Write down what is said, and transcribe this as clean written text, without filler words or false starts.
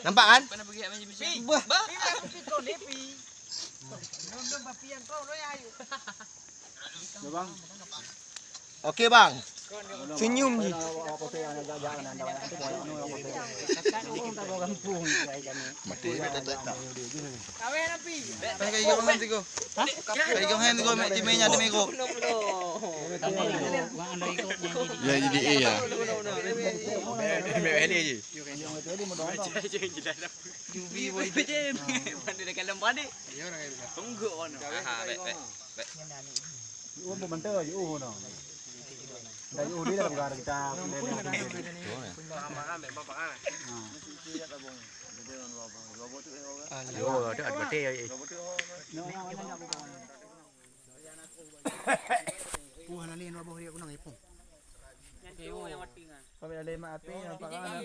Nampak kan? Okey bang. Senyum je. Mati tak. Pakai gong hand tu. Pakai gong hand tu di meja di mego. Ya jadi ya. Mewah je. Jubi boleh je. Pandai dekat lembah ni. Tunggu ono. Ha, baik. Uang pembantu je no. Dari udi dah bukan kita. Yo, ada bete ya. Wah, nalin wabah dia aku nang ipung. Yang yang mati kan. Sampai ada mak api nampak kan.